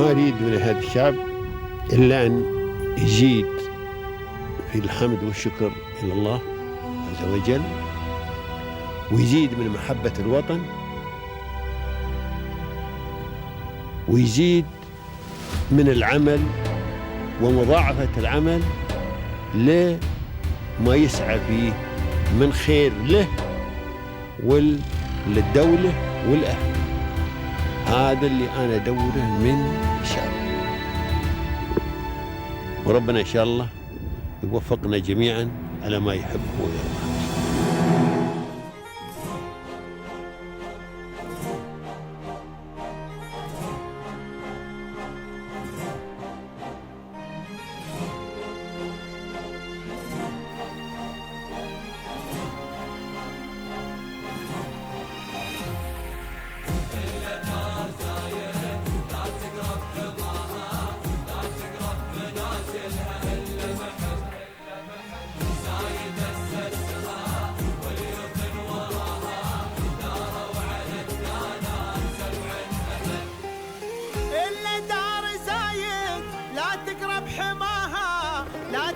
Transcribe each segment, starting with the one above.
ما أريد من هذا الشعب إلا أن يزيد في الحمد والشكر إلى الله عز وجل، ويزيد من محبة الوطن، ويزيد من العمل ومضاعفة العمل لما يسعى فيه من خير له وللدولة والأهل. هذا اللي أنا أدوره من الشعب، وربنا إن شاء الله يوفقنا جميعا على ما يحب ويرضى.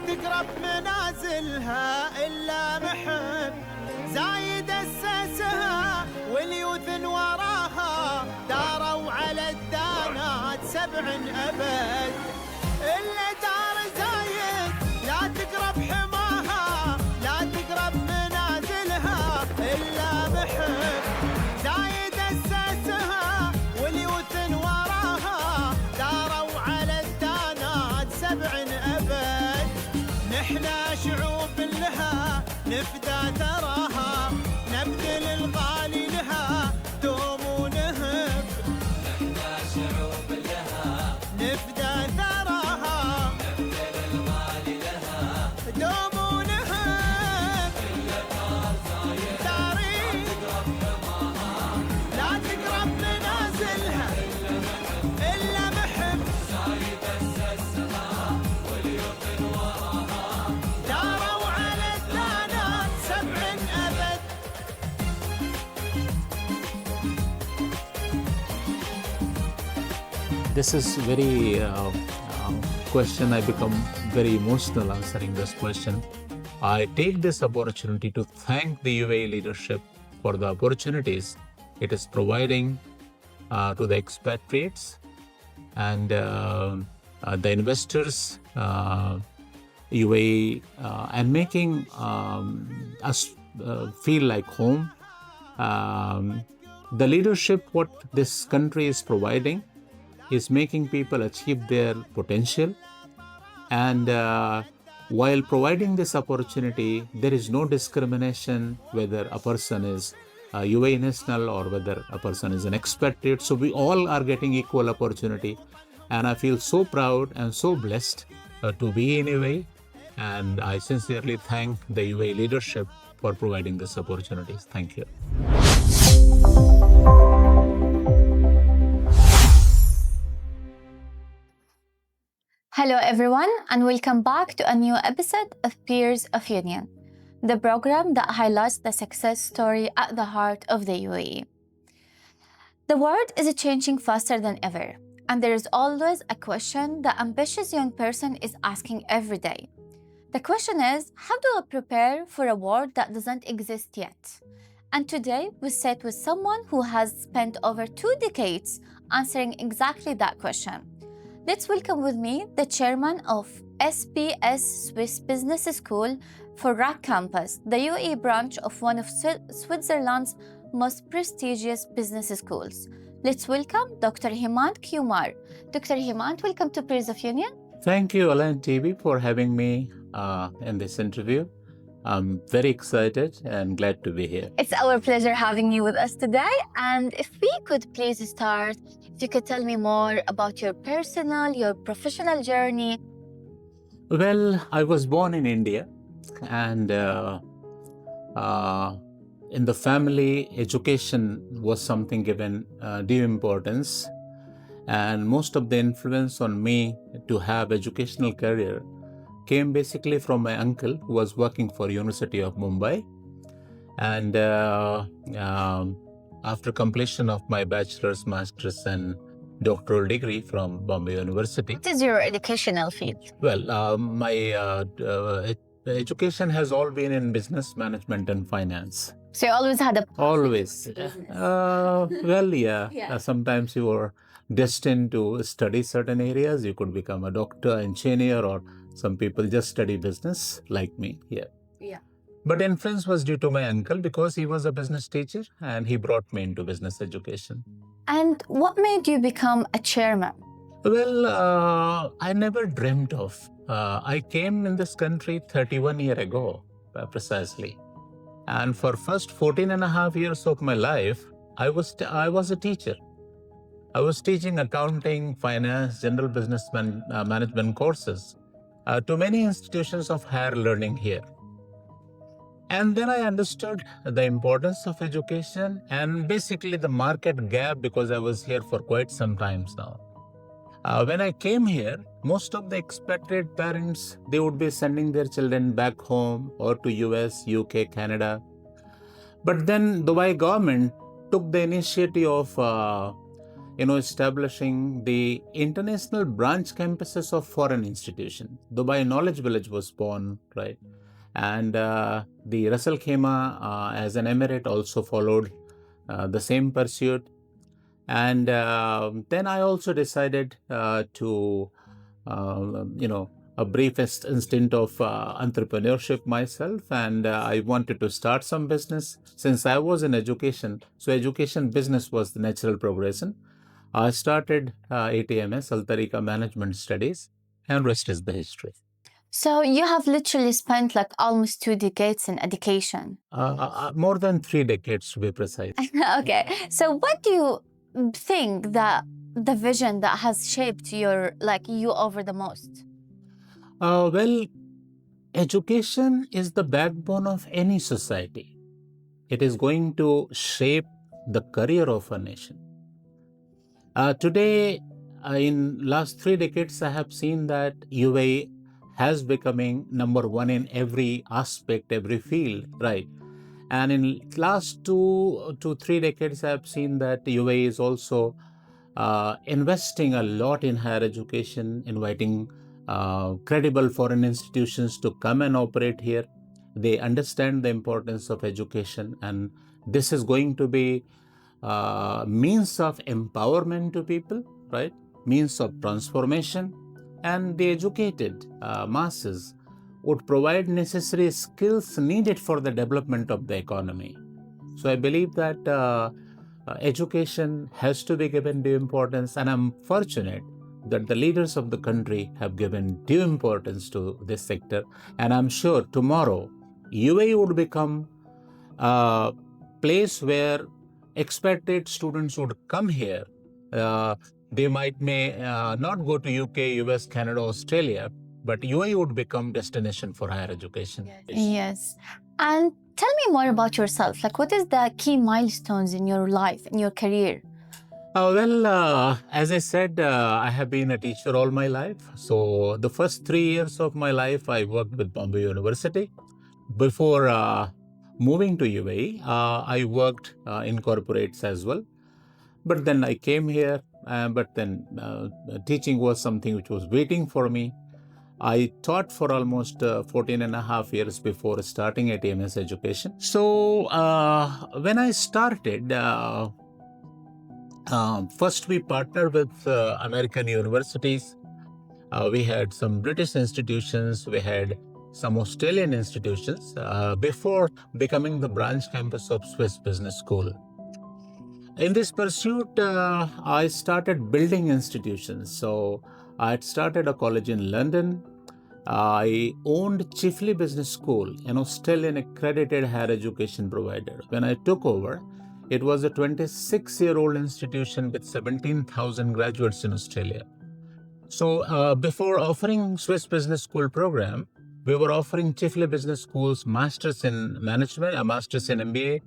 تقرب منازلها إلا محب زايد أسسها واليوث وراها داروا على الدانات 7 أبد. إلا دار زايد لا تقرب حماها لا تقرب منازلها إلا محب زايد أسسها واليوث وراها داروا على الدانات 7 أبد. نحنا شعوب لها نفدى ثراها نبذل الغالي لها دوم ونهب. نحنا شعوب لها نفدى ثراها نبذل الغالي لها دوم ونهب. إلا دار زايد تاريخ لا تقرب حماها لا تقرب منازلها إلا محب زايد أسسها واليوث وراها داروا على الدانات 7 أبد. This is very question. I become very emotional answering this question. I take this opportunity to thank the UAE leadership for the opportunities it is providing to the expatriates and the investors, UAE, and making us feel like home. The leadership what this country is providing is making people achieve their potential, and while providing this opportunity, there is no discrimination whether a person is a UAE national or whether a person is an expatriate. So we all are getting equal opportunity, and I feel so proud and so blessed to be in UAE, and I sincerely thank the UAE leadership for providing this opportunities. Thank you. Hello everyone, and welcome back to a new episode of Peers of Union, the program that highlights the success story at the heart of the UAE. The world is changing faster than ever, and there is always a question the ambitious young person is asking every day. The question is, how do I prepare for a world that doesn't exist yet? And today we sit with someone who has spent over 2 decades answering exactly that question. Let's welcome with me the chairman of SBS Swiss Business School for RAK Campus, the UAE branch of one of Switzerland's most prestigious business schools. Let's welcome Dr. Hemant Kumar. Dr. Hemant, welcome to Peers of Union. Thank you, Alan TV, for having me in this interview. I'm very excited and glad to be here. It's our pleasure having you with us today. And if we could please start, if you could tell me more about your personal, your professional journey. Well, I was born in India, and in the family, education was something given due importance. And most of the influence on me to have educational career came basically from my uncle, who was working for University of Mumbai. And after completion of my bachelor's, master's, and doctoral degree from Bombay University. What is your educational field? Well, my education has all been in business management and finance. So you always had a Always. Well, yeah. Yeah. Sometimes you are destined to study certain areas. You could become a doctor, engineer, or some people just study business like me. Yeah. Yeah. But influence was due to my uncle because he was a business teacher and he brought me into business education. And what made you become a chairman? Well, I never dreamt of. I came in this country 31 years ago, precisely. And for first 14 and a half years of my life, I was a teacher. I was teaching accounting, finance, general business management courses to many institutions of higher learning here. And then I understood the importance of education and basically the market gap because I was here for quite some time now. When I came here, most of the expatriate parents, they would be sending their children back home or to US, UK, Canada. But then Dubai government took the initiative of establishing the international branch campuses of foreign institutions. Dubai Knowledge Village was born, right? And the Ras Al Khaimah as an emirate also followed the same pursuit. And then I also decided to, a brief stint of entrepreneurship myself, and I wanted to start some business since I was in education. So education business was the natural progression. I started ATMS, Al Tariqa Management Studies, and rest is the history. So you have literally spent like almost 2 decades in education. More than 3 decades to be precise. Okay. So what do you think that the vision that has shaped you over the most? Well, education is the backbone of any society. It is going to shape the career of a nation. Today, in last 3 decades, I have seen that UAE has becoming number one in every aspect, every field, right? And in last 2 to 3 decades, I have seen that UAE is also investing a lot in higher education, inviting credible foreign institutions to come and operate here. They understand the importance of education, and this is going to be means of empowerment to people, right? Means of transformation, and the educated masses would provide necessary skills needed for the development of the economy. So I believe that education has to be given due importance, and I'm fortunate that the leaders of the country have given due importance to this sector. And I'm sure tomorrow UAE would become a place where expatriate students would come here. They may not go to UK, US, Canada, Australia, but UAE would become destination for higher education. Yes. And tell me more about yourself. Like, what is the key milestones in your life, in your career? As I said, I have been a teacher all my life. So the first 3 years of my life, I worked with Bombay University. Before moving to UAE, I worked in corporates as well. But then I came here, but then teaching was something which was waiting for me. I taught for almost 14 and a half years before starting ATMS education. So when I started, first we partnered with American universities. We had some British institutions, we had some Australian institutions before becoming the branch campus of Swiss Business School. In this pursuit, I started building institutions. So I had started a college in London. I owned Chiefly Business School, an Australian accredited higher education provider. When I took over, it was a 26-year-old institution with 17,000 graduates in Australia. So before offering Swiss Business School program, we were offering Chiefly Business School's Masters in Management, a Masters in MBA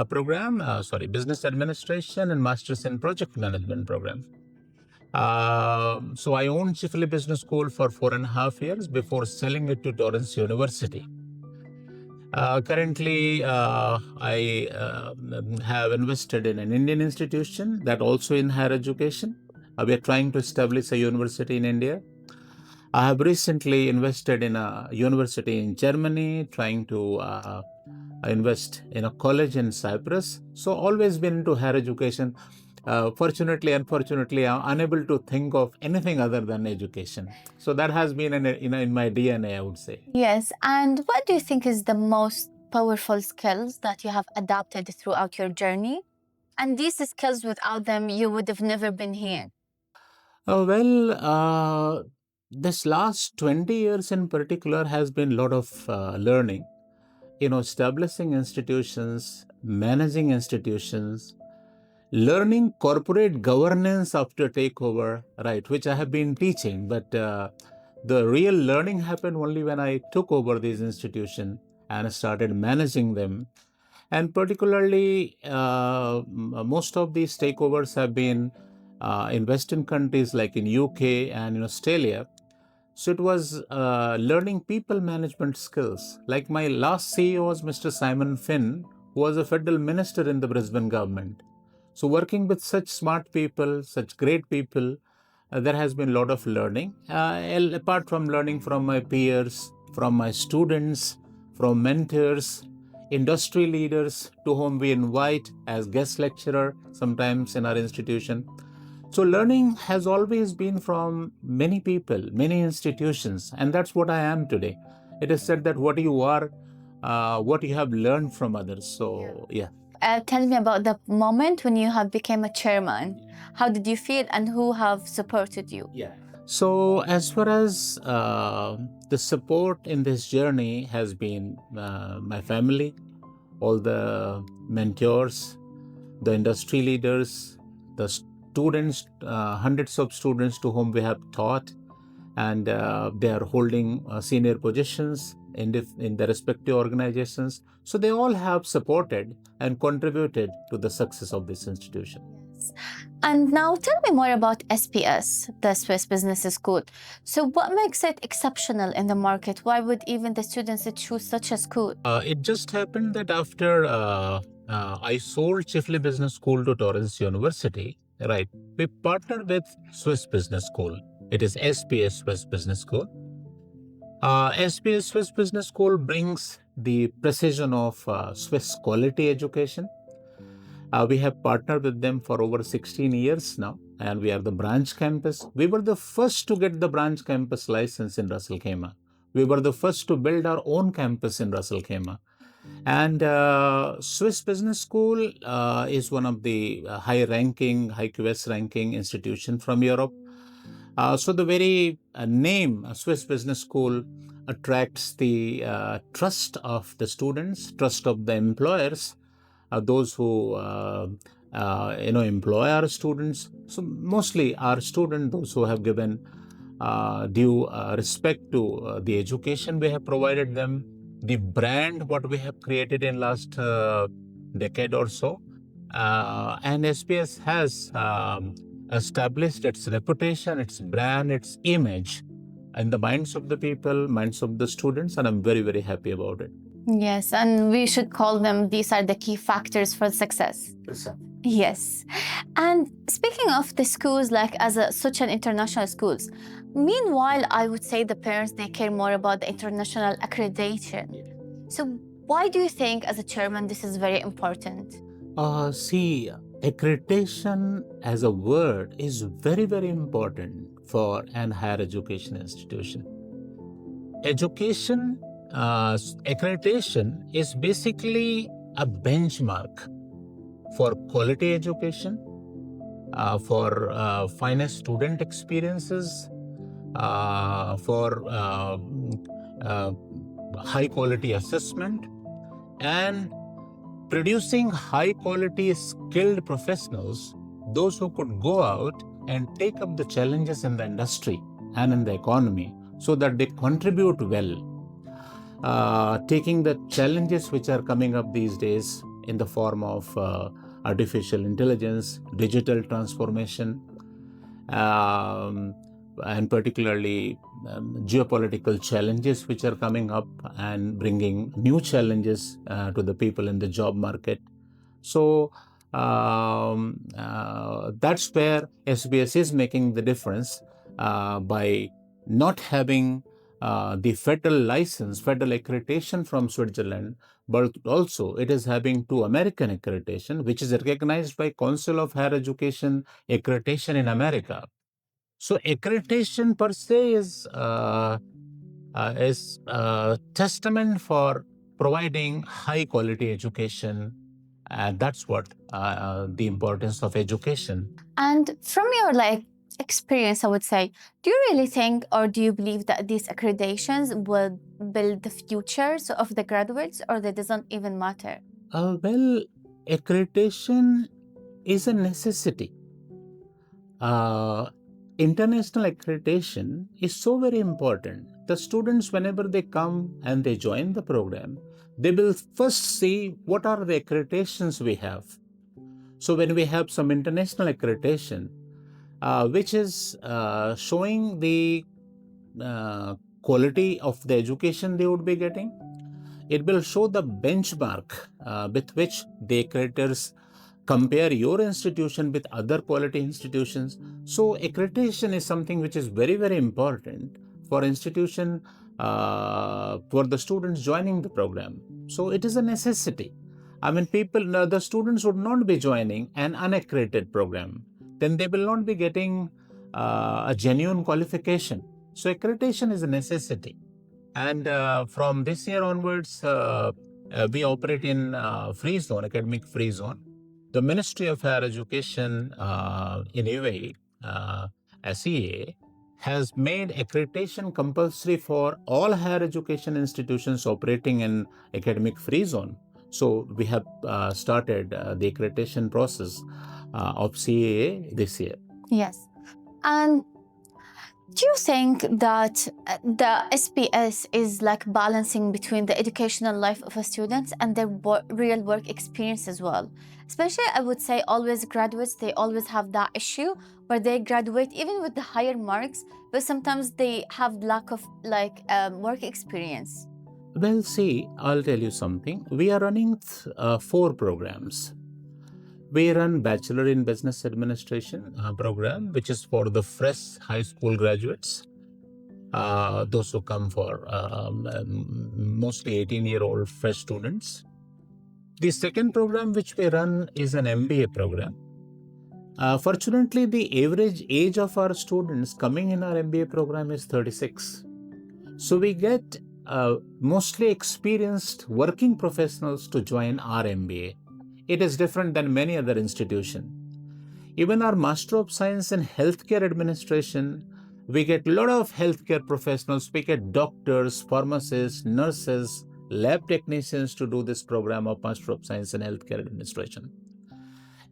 program, Business Administration, and Masters in Project Management program. So I owned Chiefly Business School for 4.5 years before selling it to Torrance University. Currently, I have invested in an Indian institution that also in higher education, We are trying to establish a university in India. I have recently invested in a university in Germany, trying to invest in a college in Cyprus. So always been into higher education. Fortunately, unfortunately, I'm unable to think of anything other than education. So that has been in my DNA, I would say. Yes, and what do you think is the most powerful skills that you have adapted throughout your journey? And these skills, without them, you would have never been here. This last 20 years in particular has been a lot of learning. Establishing institutions, managing institutions, learning corporate governance after takeover, right, which I have been teaching. But the real learning happened only when I took over these institutions and started managing them. And particularly, most of these takeovers have been in Western countries like in UK and in Australia. So it was learning people management skills. Like my last CEO was Mr. Simon Finn, who was a federal minister in the Brisbane government. So working with such smart people, such great people, there has been a lot of learning. Apart from learning from my peers, from my students, from mentors, industry leaders to whom we invite as guest lecturer sometimes in our institution. So learning has always been from many people, many institutions, and that's what I am today. It is said that what you are, what you have learned from others. So yeah. Tell me about the moment when you have become a chairman. How did you feel and who have supported you? Yeah. So as far as the support in this journey has been my family, all the mentors, the industry leaders, the students, hundreds of students to whom we have taught, and they are holding senior positions in their respective organizations. So they all have supported and contributed to the success of this institution. And now tell me more about SBS, the Swiss Business School. So what makes it exceptional in the market? Why would even the students choose such a school? It just happened that after I sold Chifley Business School to Torrance University, right, we partnered with Swiss Business School. It is SBS Swiss Business School. SBS Swiss Business School brings the precision of Swiss quality education. We have partnered with them for over 16 years now, and we are the branch campus. We were the first to get the branch campus license in Ras Al Khaimah. We were the first to build our own campus in Ras Al Khaimah. And Swiss Business School is one of the high-ranking, high-QS ranking institution from Europe. So the very name Swiss Business School attracts the trust of the students, trust of the employers, those who employ our students. So mostly our students, those who have given due respect to the education we have provided them, the brand what we have created in last decade or so, and SBS has established its reputation, its brand, its image in the minds of the people, minds of the students, and I'm very, very happy about it. Yes, and we should call them, these are the key factors for success. Yes. And speaking of the schools, like as such an international schools, meanwhile, I would say the parents, they care more about the international accreditation. So why do you think, as a chairman, this is very important? See, accreditation as a word is very, very important for an higher education institution. Education, accreditation is basically a benchmark for quality education, for finest student experiences, for high quality assessment, and producing high quality skilled professionals, those who could go out and take up the challenges in the industry and in the economy so that they contribute well, taking the challenges which are coming up these days in the form of artificial intelligence, digital transformation, and particularly geopolitical challenges which are coming up and bringing new challenges to the people in the job market. So That's where SBS is making the difference by not having the federal license, federal accreditation from Switzerland, but also it is having 2 American accreditation, which is recognized by Council of Higher Education accreditation in America. So accreditation per se is testament for providing high quality education, and that's what the importance of education. And from your experience, I would say, do you really think or do you believe that these accreditations will build the futures of the graduates, or that doesn't even matter? Well, accreditation is a necessity. International accreditation is so very important. The students, whenever they come and they join the program, they will first see what are the accreditations we have. So when we have some international accreditation, which is showing the quality of the education they would be getting, it will show the benchmark with which the accreditors compare your institution with other quality institutions. So accreditation is something which is very, very important for institution, for the students joining the program. So it is a necessity. I mean, the students would not be joining an unaccredited program. Then they will not be getting a genuine qualification. So accreditation is a necessity. And from this year onwards, we operate in free zone, academic free zone. The Ministry of Higher Education in UAE, SEA, has made accreditation compulsory for all higher education institutions operating in academic free zone. So we have started the accreditation process of CAA this year. Yes. And do you think that the SBS is balancing between the educational life of a student and their real work experience as well? Especially, I would say, always graduates, they always have that issue where they graduate even with the higher marks, but sometimes they have lack of work experience. Well, see, I'll tell you something. We are running 4 programs. We run Bachelor in Business Administration program, which is for the fresh high school graduates, those who come for mostly 18-year-old fresh students. The second program which we run is an MBA program. Fortunately, the average age of our students coming in our MBA program is 36. So we get mostly experienced working professionals to join our MBA. It is different than many other institutions. Even our Master of Science in Healthcare Administration, we get a lot of healthcare professionals. We get doctors, pharmacists, nurses, lab technicians to do this program of Master of Science in Healthcare Administration.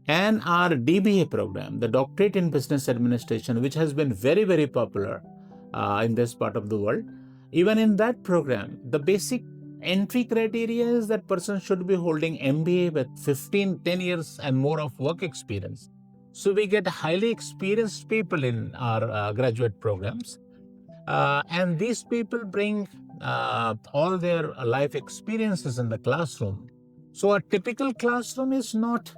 And our DBA program, the Doctorate in Business Administration, which has been very, very popular in this part of the world. Even in that program, the basic entry criteria is that person should be holding MBA with 10 years and more of work experience. So we get highly experienced people in our graduate programs. And these people bring all their life experiences in the classroom. So a typical classroom is not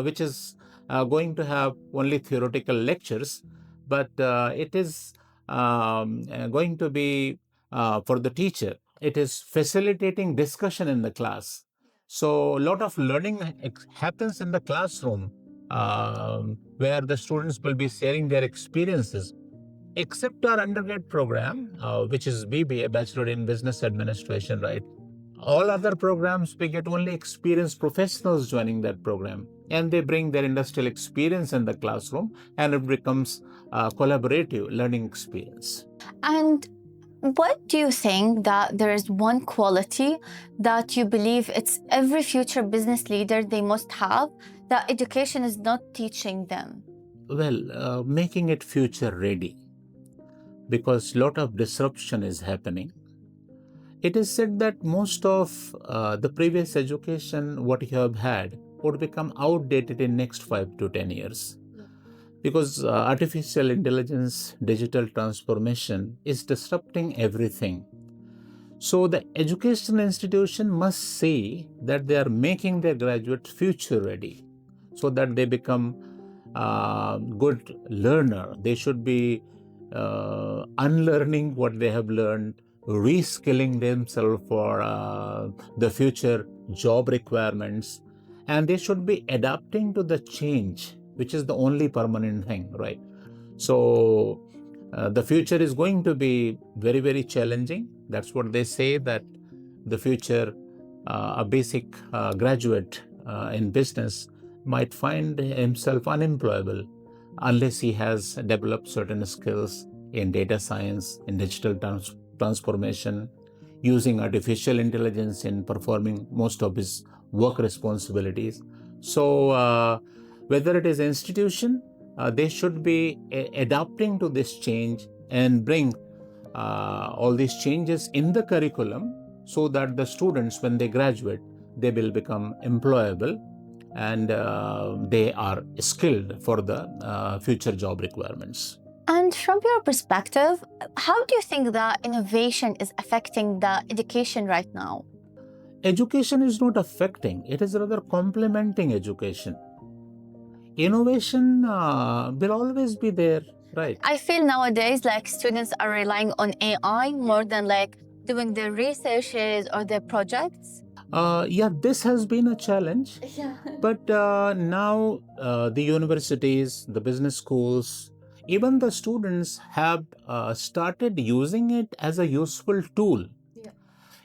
which is going to have only theoretical lectures, but it is going to be for the teacher. It is facilitating discussion in the class. So a lot of learning happens in the classroom where the students will be sharing their experiences. Except our undergrad program, which is BBA, Bachelor in Business Administration, right? All other programs, we get only experienced professionals joining that program, and they bring their industrial experience in the classroom, and it becomes a collaborative learning experience. And what do you think that there is one quality that you believe it's every future business leader they must have that education is not teaching them? Well, making it future ready, because a lot of disruption is happening. It is said that most of the previous education, what you have had, would become outdated in next 5 to 10 years. Because artificial intelligence, digital transformation is disrupting everything. So the educational institution must see that they are making their graduates future ready. so that they become good learner. They should be unlearning what they have learned, reskilling themselves for the future job requirements, and they should be adapting to the change, which is the only permanent thing, right? So the future is going to be very, very challenging. That's what they say, that the future, a basic graduate in business might find himself unemployable unless he has developed certain skills in data science, in digital transformation, using artificial intelligence in performing most of his work responsibilities. So whether it is institution, they should be adapting to this change and bring all these changes in the curriculum so that the students, when they graduate, they will become employable and they are skilled for the future job requirements. And from your perspective, how do you think that innovation is affecting the education right now? Education is not affecting, it is rather complementing education. Innovation will always be there, right? I feel nowadays like students are relying on AI more than like doing their researches or their projects. Yeah, this has been a challenge. Yeah. But now the universities, the business schools, even the students have started using it as a useful tool. Yeah.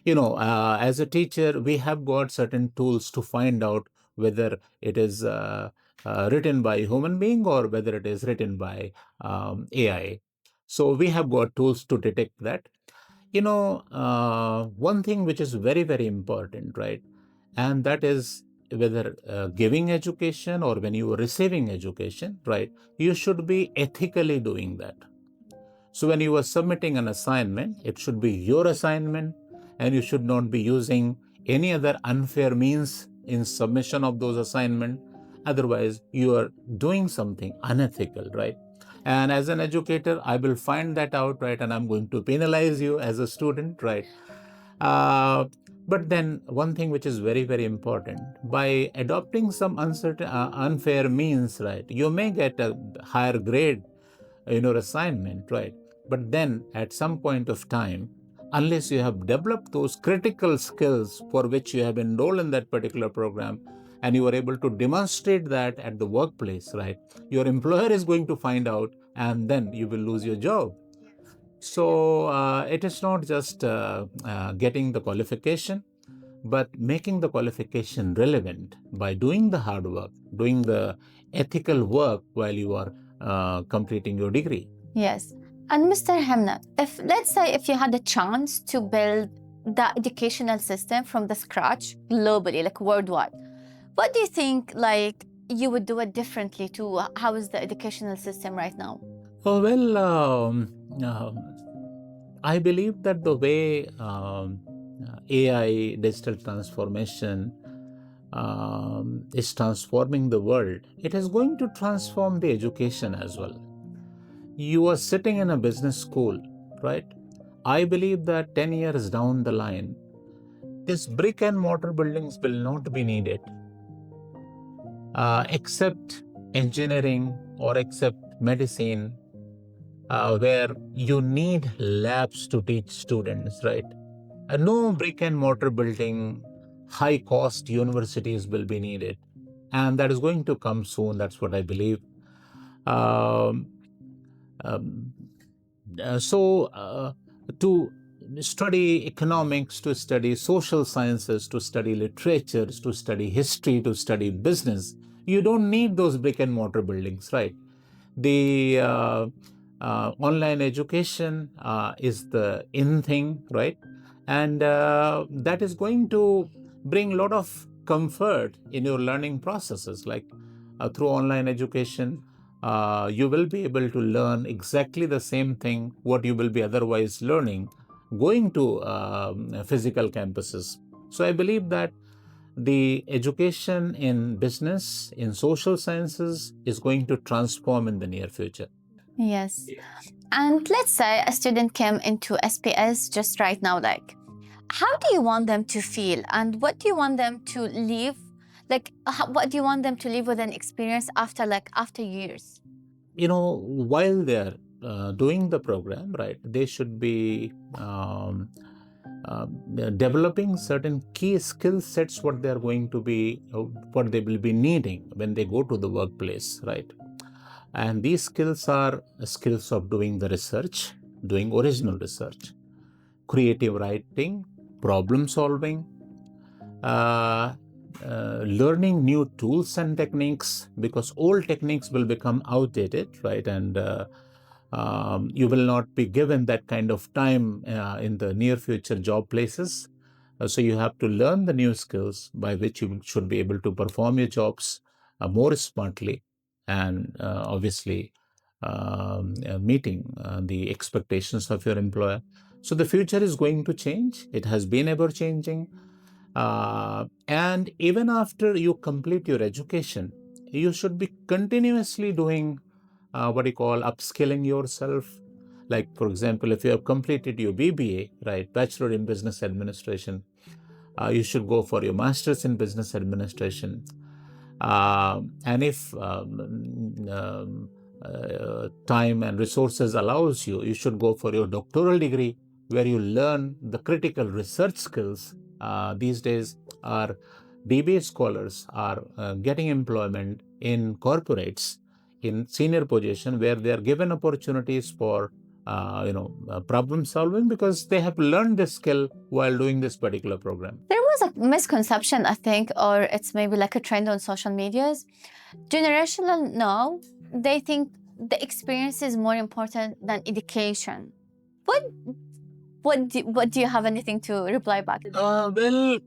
You know, as a teacher, we have got certain tools to find out whether it is written by a human being or whether it is written by AI. So we have got tools to detect that. You know, one thing which is very, very important, right? And that is whether giving education or when you are receiving education, right? You should be ethically doing that. So when you are submitting an assignment, it should be your assignment and you should not be using any other unfair means in submission of those assignments. Otherwise, you are doing something unethical, right? And as an educator, I will find that out, right? And I'm going to penalize you as a student, right? But then one thing which is very, very important, by adopting some unfair means, right, you may get a higher grade in your assignment, right? But then at some point of time, unless you have developed those critical skills for which you have enrolled in that particular program, and you are able to demonstrate that at the workplace, right, your employer is going to find out and then you will lose your job. So it is not just getting the qualification, but making the qualification relevant by doing the hard work, doing the ethical work while you are completing your degree. Yes. And Mr. Hemant, if let's say if you had a chance to build the educational system from the scratch globally, like worldwide, what do you think like you would do it differently to how is the educational system right now? Oh, well, I believe that the way AI, digital transformation, is transforming the world, it is going to transform the education as well. You are sitting in a business school, right? I believe that 10 years down the line, these brick and mortar buildings will not be needed, except engineering or except medicine, where you need labs to teach students, right? No brick and mortar building, high cost universities will be needed. And that is going to come soon. That's what I believe. So to study economics, to study social sciences, to study literatures, to study history, to study business, you don't need those brick and mortar buildings, right? The online education is the in thing, right? And that is going to bring a lot of comfort in your learning processes. Like through online education, you will be able to learn exactly the same thing what you will be otherwise learning going to physical campuses. So I believe that the education in business, in social sciences is going to transform in the near future. Yes. And let's say a student came into SBS just right now, like, how do you want them to feel and what do you want them to leave what do you want them to leave with an experience after years? While they're doing the program, right, they should be developing certain key skill sets, what they will be needing when they go to the workplace, right? And these skills are skills of doing the research, doing original research, creative writing, problem solving, learning new tools and techniques, because old techniques will become outdated, right? And you will not be given that kind of time in the near future job places. So you have to learn the new skills by which you should be able to perform your jobs more smartly and obviously meeting the expectations of your employer. So the future is going to change. It has been ever changing. And even after you complete your education, you should be continuously doing what you call upskilling yourself. Like, for example, if you have completed your BBA, right, Bachelor in Business Administration, you should go for your Master's in Business Administration. And if time and resources allows you, you should go for your doctoral degree, where you learn the critical research skills. These days, our DBA scholars are getting employment in corporates in senior position, where they are given opportunities for problem solving, because they have learned this skill while doing this particular program. There was a misconception, I think, or it's maybe like a trend on social medias. Generational now, they think the experience is more important than education. What do you have anything to reply back? Well,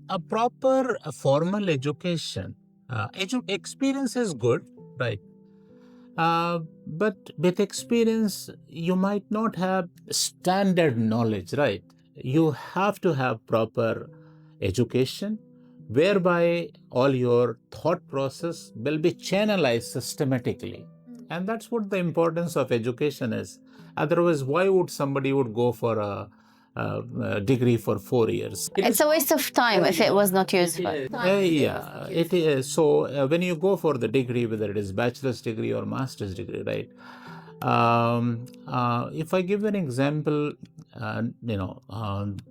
a proper formal education, experience is good, right? But with experience, you might not have standard knowledge, right? You have to have proper education, whereby all your thought process will be channelized systematically. And that's what the importance of education is. Otherwise, why would somebody go for a degree for 4 years? It's a waste of time if it was not useful. Yeah, it is. So when you go for the degree, whether it is bachelor's degree or master's degree, right? If I give an example,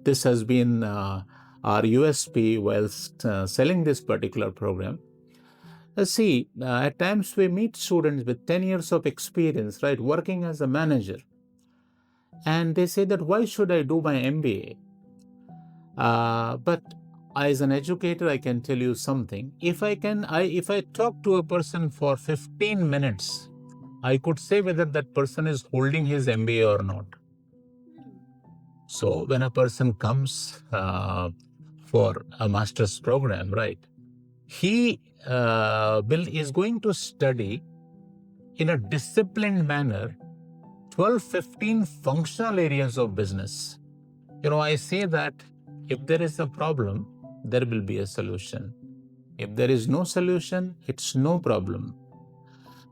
this has been our USP whilst selling this particular program. See, at times we meet students with 10 years of experience, right, working as a manager. And they say that, why should I do my MBA? But as an educator, I can tell you something. If I talk to a person for 15 minutes, I could say whether that person is holding his MBA or not. So when a person comes for a master's program, right, he is going to study in a disciplined manner 12-15 functional areas of business. I say that if there is a problem, there will be a solution. If there is no solution, it's no problem.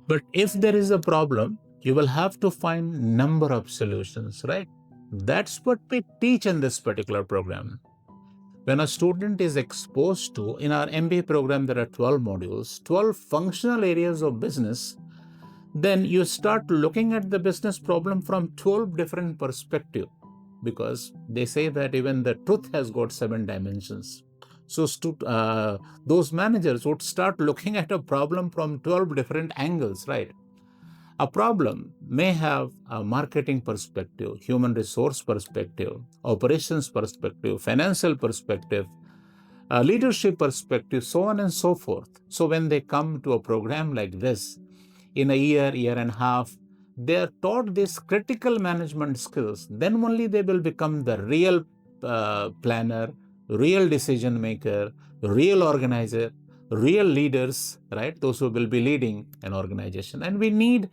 But if there is a problem, you will have to find number of solutions, right? That's what we teach in this particular program. When a student is exposed to, in our MBA program, there are 12 modules, 12 functional areas of business, then you start looking at the business problem from 12 different perspectives, because they say that even the truth has got 7 dimensions. So those managers would start looking at a problem from 12 different angles, right? A problem may have a marketing perspective, human resource perspective, operations perspective, financial perspective, leadership perspective, so on and so forth. So when they come to a program like this, in a year and a half, they are taught these critical management skills. Then only they will become the real planner, real decision maker, real organizer, real leaders, right? Those who will be leading an organization. And we need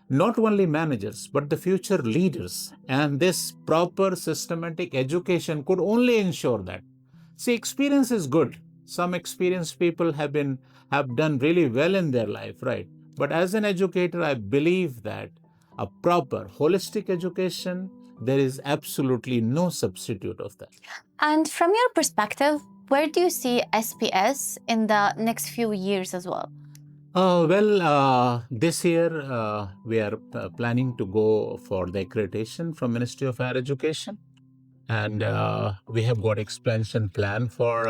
not only managers, but the future leaders. And this proper systematic education could only ensure that. See, experience is good. Some experienced people have done really well in their life, right? But as an educator, I believe that a proper holistic education, there is absolutely no substitute of that. And from your perspective, where do you see SPS in the next few years as well? This year we are planning to go for the accreditation from Ministry of Higher Education, and we have got expansion plan for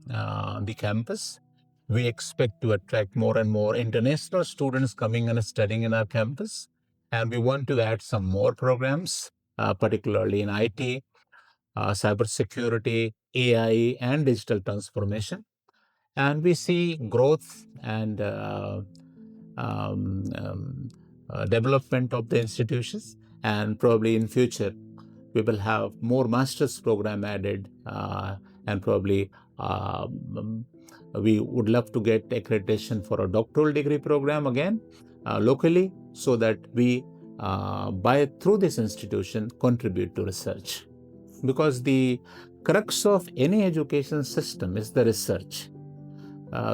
the campus. We expect to attract more and more international students coming and studying in our campus, and we want to add some more programs, particularly in IT, cybersecurity, AI, and digital transformation. And we see growth and development of the institutions, and probably in future we will have more master's program added, and probably we would love to get accreditation for a doctoral degree program again locally, so that we through this institution contribute to research, because the crux of any education system is the research.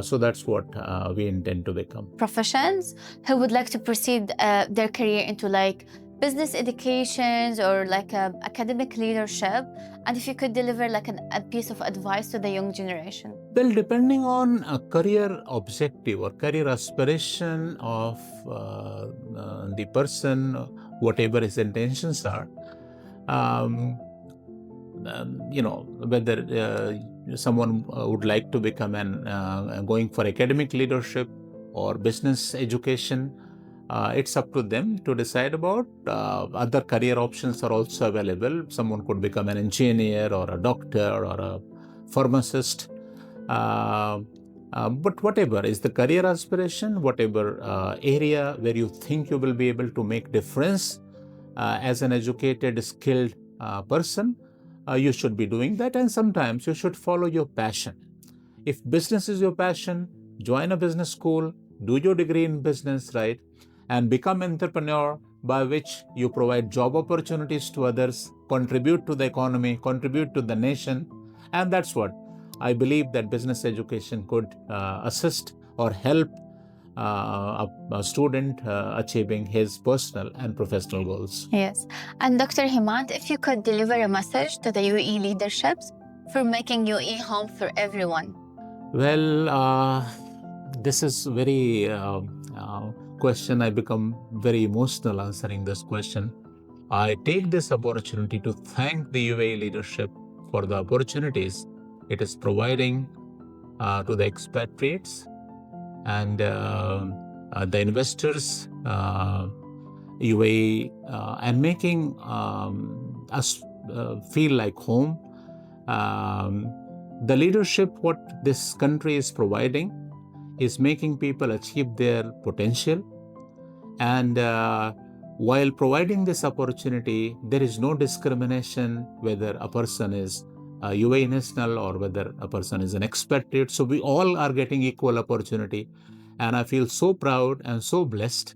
So that's what we intend to become. Professions who would like to proceed their career into like business educations or like academic leadership, and if you could deliver like a piece of advice to the young generation. Well, depending on a career objective or career aspiration of the person, whatever his intentions are, whether someone would like to become going for academic leadership or business education, it's up to them to decide about. Other career options are also available. Someone could become an engineer or a doctor or a pharmacist. But whatever is the career aspiration, whatever area where you think you will be able to make difference as an educated, skilled person, you should be doing that. And sometimes you should follow your passion. If business is your passion, join a business school, do your degree in business, right? And become an entrepreneur, by which you provide job opportunities to others, contribute to the economy, contribute to the nation. And that's what I believe that business education could assist or help a student achieving his personal and professional goals. Yes. And Dr. Hemant, if you could deliver a message to the UAE leaderships for making UAE home for everyone. Well, this is very question. I become very emotional answering this question. I take this opportunity to thank the UAE leadership for the opportunities it is providing to the expatriates and the investors, UAE, and making us feel like home. The leadership what this country is providing is making people achieve their potential, and while providing this opportunity, there is no discrimination whether a person is a UAE national or whether a person is an expatriate. So we all are getting equal opportunity, and I feel so proud and so blessed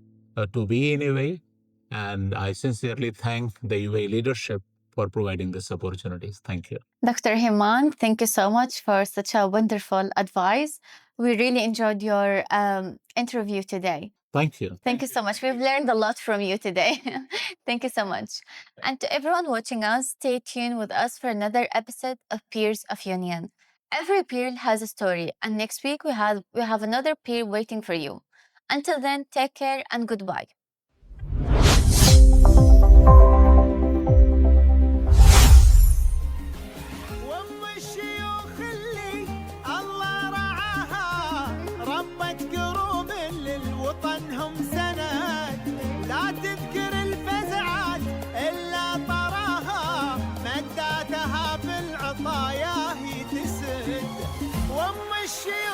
to be in UAE, and I sincerely thank the UAE leadership for providing these opportunities. Thank you. Dr. Hemant, thank you so much for such a wonderful advice. We really enjoyed your interview today. Thank you. Thank you so much. We've learned a lot from you today. Thank you so much. And to everyone watching us, stay tuned with us for another episode of Peers of Union. Every peer has a story, and next week we have another peer waiting for you. Until then, take care and goodbye. وطنهم سند لا تذكر الفزعات إلا طراها مداتها بالعطايا هي تسد وام الشيوخ